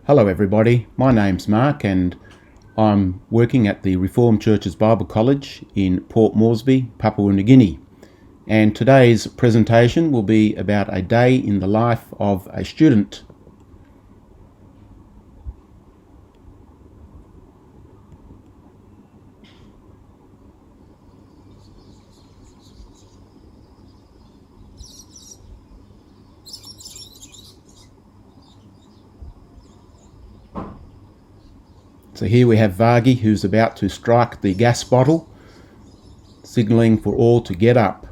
Hello everybody, my name's Mark and I'm working at the Reformed Churches Bible College in Port Moresby, Papua New Guinea. And today's presentation will be about a day in the life of a student. So here we have Vargi, who's about to strike the gas bottle, signalling for all to get up.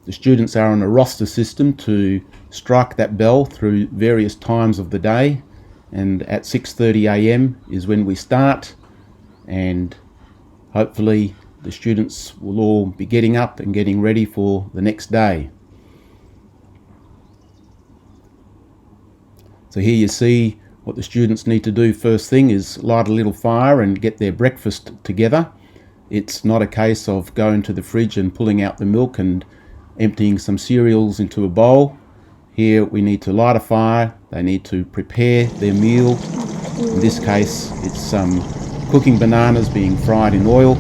The students are on a roster system to strike that bell through various times of the day, and at 6:30 a.m. is when we start, and hopefully the students will all be getting up and getting ready for the next day. So here you see what the students need to do first thing is light a little fire and get their breakfast together. It's not a case of going to the fridge and pulling out the milk and emptying some cereals into a bowl. Here we need to light a fire, they need to prepare their meal. In this case it's some cooking bananas being fried in oil.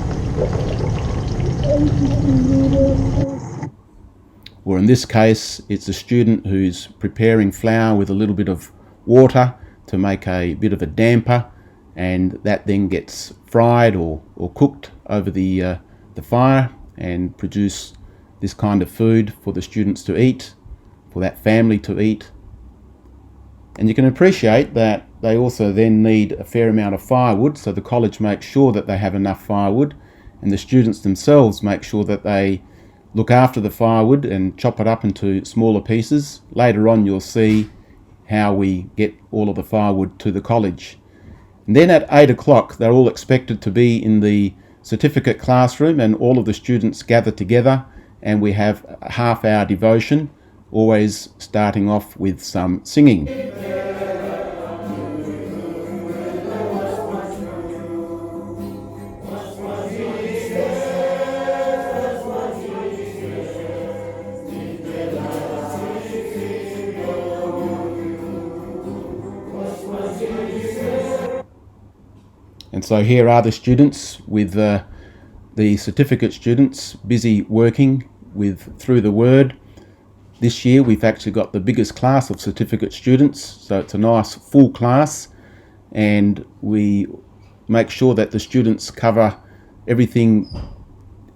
Or in this case it's a student who's preparing flour with a little bit of water to make a bit of a damper, and that then gets fried or cooked over the fire and produce this kind of food for the students to eat, for that family to eat. And you can appreciate that they also then need a fair amount of firewood, so the college makes sure that they have enough firewood, and the students themselves make sure that they look after the firewood and chop it up into smaller pieces. Later on you'll see how we get all of the firewood to the college. And then at 8 o'clock they're all expected to be in the certificate classroom, and all of the students gather together and we have a half-hour devotion, always starting off with some singing. And so here are the students with the certificate students busy working through the Word. This year we've actually got the biggest class of certificate students, so it's a nice full class, and we make sure that the students cover everything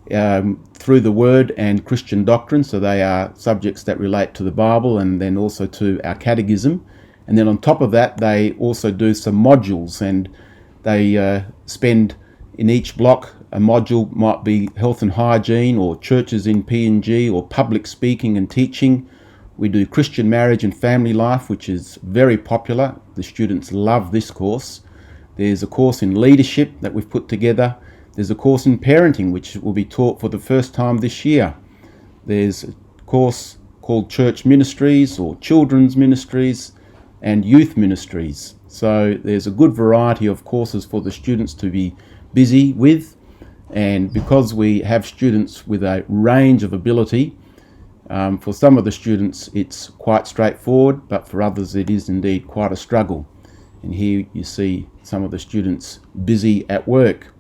through the Word and Christian doctrine, so they are subjects that relate to the Bible and then also to our catechism. And then on top of that they also do some modules, and they spend in each block. A module might be health and hygiene, or churches in PNG, or public speaking and teaching. We do Christian marriage and family life, which is very popular. The students love this course. There's a course in leadership that we've put together. There's a course in parenting, which will be taught for the first time this year. There's a course called church ministries or children's ministries and youth ministries. So there's a good variety of courses for the students to be busy with, and because we have students with a range of ability, for some of the students it's quite straightforward, but for others it is indeed quite a struggle. And here you see some of the students busy at work.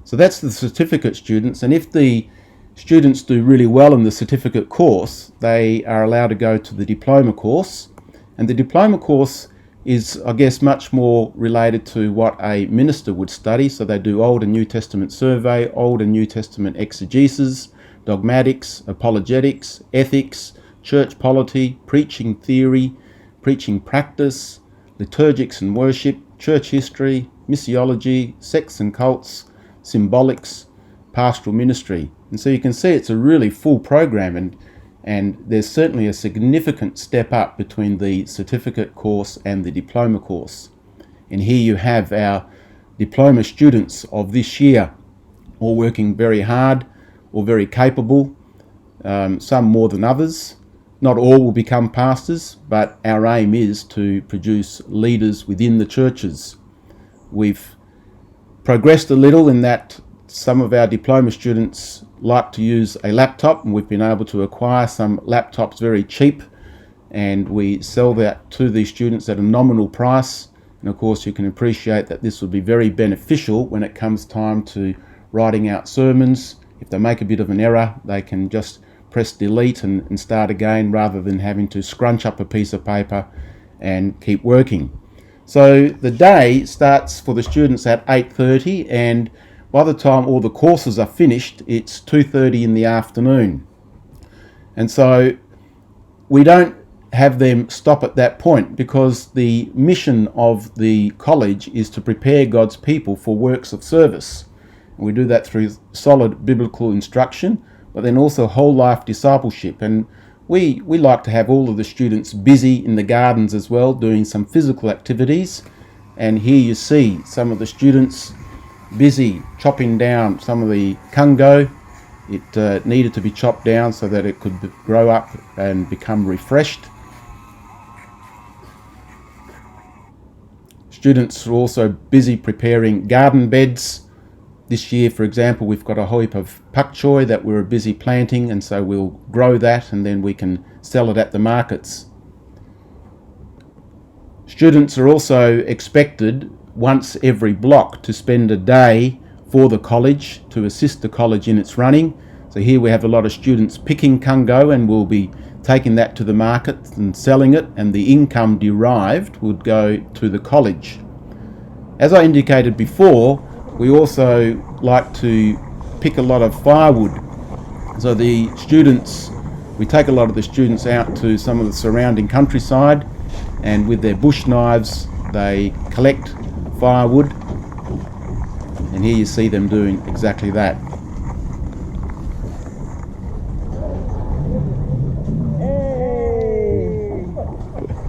So that's the certificate students, and if the students do really well in the certificate course, they are allowed to go to the diploma course. And the diploma course is, I guess, much more related to what a minister would study. So they do Old and New Testament survey, Old and New Testament exegesis, dogmatics, apologetics, ethics, church polity, preaching theory, preaching practice, liturgics and worship, church history, missiology, sects and cults, symbolics, pastoral ministry. And so you can see it's a really full program, and there's certainly a significant step up between the certificate course and the diploma course. And here you have our diploma students of this year, all working very hard or very capable, some more than others. Not all will become pastors, but our aim is to produce leaders within the churches. We've progressed a little in that Some of our diploma students like to use a laptop, and we've been able to acquire some laptops very cheap, and we sell that to these students at a nominal price. And of course you can appreciate that this would be very beneficial when it comes time to writing out sermons. If they make a bit of an error, they can just press delete and start again, rather than having to scrunch up a piece of paper and keep working. So the day starts for the students at 8:30, and by the time all the courses are finished, it's 2:30 in the afternoon. And so we don't have them stop at that point, because the mission of the college is to prepare God's people for works of service. And we do that through solid biblical instruction, but then also whole life discipleship. And we like to have all of the students busy in the gardens as well, doing some physical activities. And here you see some of the students busy chopping down some of the kungo. It needed to be chopped down so that it could grow up and become refreshed. Students are also busy preparing garden beds. This year, for example, we've got a whole heap of pak choi that we're busy planting, and so we'll grow that and then we can sell it at the markets. Students are also expected once every block to spend a day for the college to assist the college in its running. So here we have a lot of students picking kungo, and we'll be taking that to the market and selling it, and the income derived would go to the college. As I indicated before, we also like to pick a lot of firewood. So the students, we take a lot of the students out to some of the surrounding countryside, and with their bush knives they collect firewood, and here you see them doing exactly that.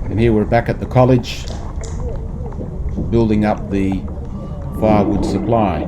And here we're back at the college building up the firewood supply.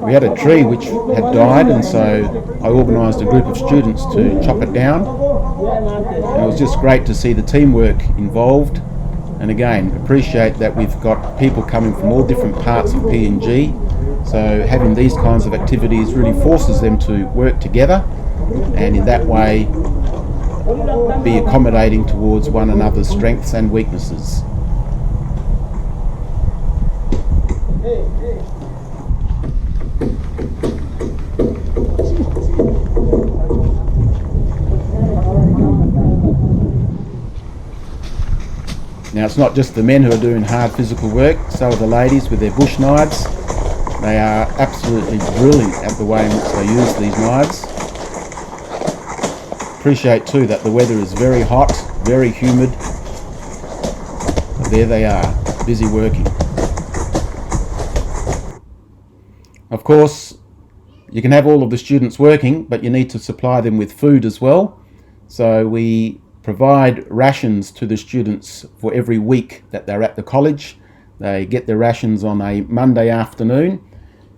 We had a tree which had died, and so I organised a group of students to chop it down, and it was just great to see the teamwork involved. And again, appreciate that we've got people coming from all different parts of PNG, so having these kinds of activities really forces them to work together, and in that way be accommodating towards one another's strengths and weaknesses. Now, it's not just the men who are doing hard physical work, so are the ladies with their bush knives. They are absolutely brilliant at the way in which they use these knives. Appreciate too that the weather is very hot, very humid. But there they are, busy working. Of course, you can have all of the students working, but you need to supply them with food as well. So we provide rations to the students for every week that they're at the college. They get their rations on a Monday afternoon,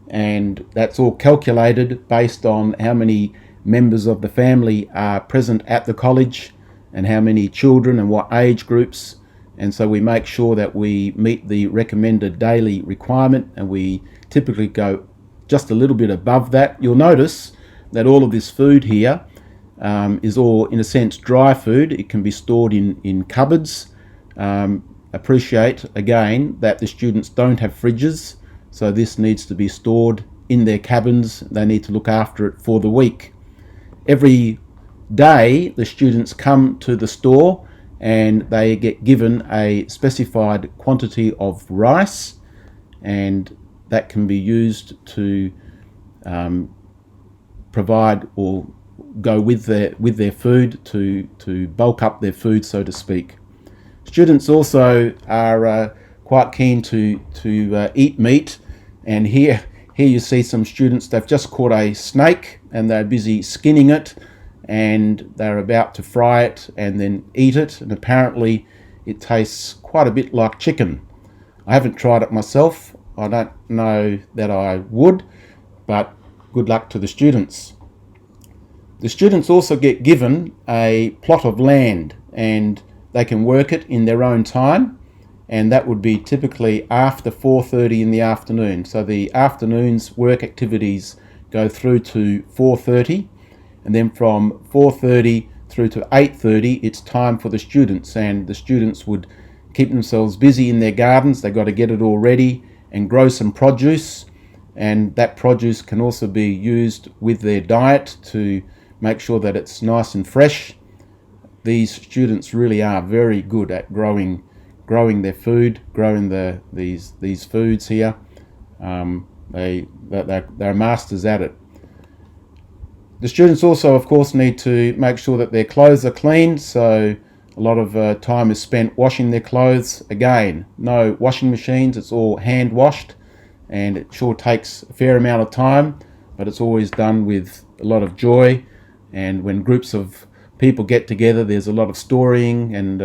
and that's all calculated based on how many members of the family are present at the college and how many children and what age groups. And so we make sure that we meet the recommended daily requirement, and we typically go just a little bit above that. You'll notice that all of this food here is all, in a sense, dry food. It can be stored in cupboards. Appreciate again that the students don't have fridges, so this needs to be stored in their cabins. They need to look after it for the week. Every day the students come to the store and they get given a specified quantity of rice, and that can be used to provide or go with their food to bulk up their food, so to speak. Students also are quite keen to eat meat, and here you see some students, they've just caught a snake and they're busy skinning it, and they're about to fry it and then eat it, and apparently it tastes quite a bit like chicken. I haven't tried it myself. I don't know that I would, but good luck to the students. The students also get given a plot of land and they can work it in their own time, and that would be typically after 4:30 in the afternoon. So the afternoon's work activities go through to 4:30, and then from 4:30 through to 8:30 it's time for the students, and the students would keep themselves busy in their gardens. They've got to get it all ready and grow some produce, and that produce can also be used with their diet to make sure that it's nice and fresh. These students really are very good at growing their food, growing these foods here. They're masters at it. The students also, of course, need to make sure that their clothes are cleaned, so a lot of time is spent washing their clothes. Again, no washing machines, it's all hand washed, and it sure takes a fair amount of time, but it's always done with a lot of joy. And when groups of people get together, there's a lot of storying, and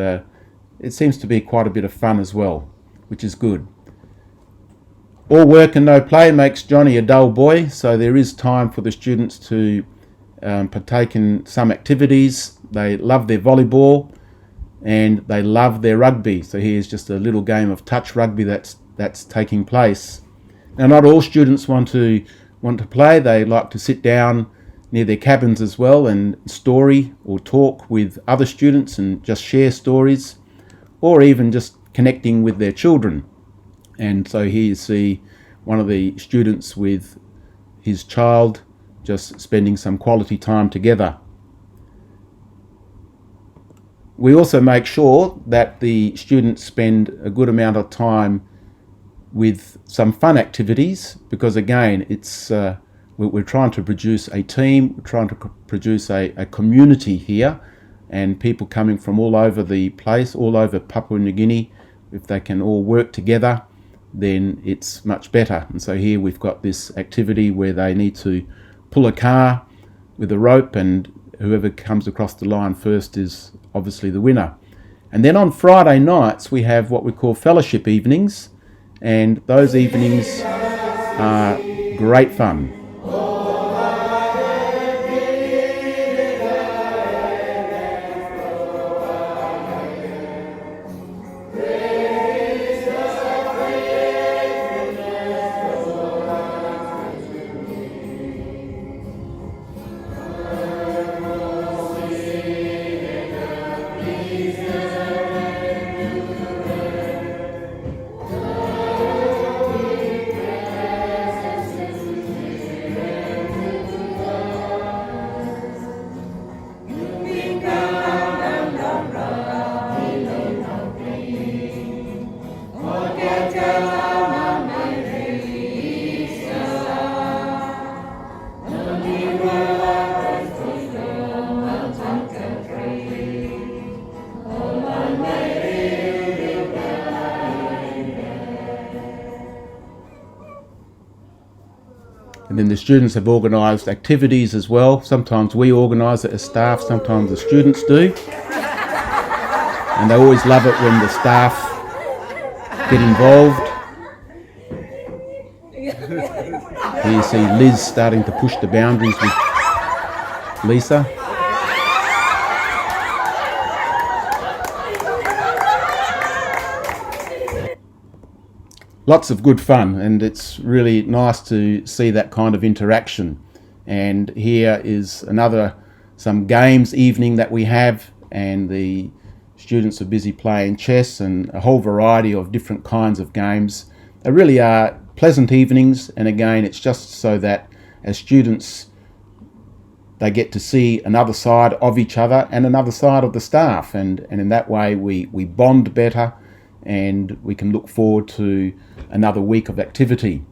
it seems to be quite a bit of fun as well, which is good. All work and no play makes Johnny a dull boy, so there is time for the students to partake in some activities. They love their volleyball and they love their rugby. So here's just a little game of touch rugby that's taking place. Now, not all students want to play. They like to sit down near their cabins as well and story or talk with other students and just share stories, or even just connecting with their children. And so here you see one of the students with his child just spending some quality time together. We also make sure that the students spend a good amount of time with some fun activities, because again, it's we're trying to produce a team, we're trying to produce a community here, and people coming from all over the place, all over Papua New Guinea. If they can all work together, then it's much better. And so here we've got this activity where they need to pull a car with a rope, and whoever comes across the line first is obviously the winner. And then on Friday nights we have what we call fellowship evenings, and those evenings are great fun. And then the students have organised activities as well. Sometimes we organise it as staff, sometimes the students do. And they always love it when the staff get involved. Here you see Liz starting to push the boundaries with Lisa. Lots of good fun, and it's really nice to see that kind of interaction. And here is some games evening that we have, and the students are busy playing chess and a whole variety of different kinds of games. They really are pleasant evenings, and again, it's just so that as students they get to see another side of each other and another side of the staff, and in that way we bond better, and we can look forward to another week of activity.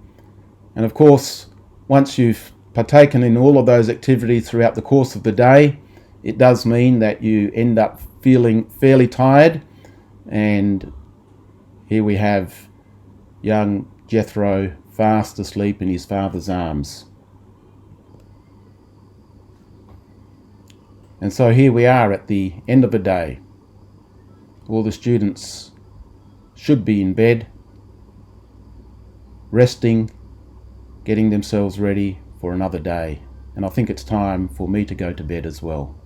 And of course, once you've partaken in all of those activities throughout the course of the day, it does mean that you end up feeling fairly tired. And here we have young Jethro fast asleep in his father's arms. And so here we are at the end of a day. All the students should be in bed, resting, getting themselves ready for another day. And I think it's time for me to go to bed as well.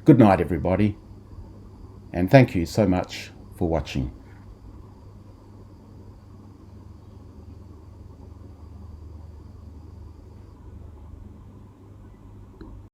Good night, everybody, and thank you so much for watching.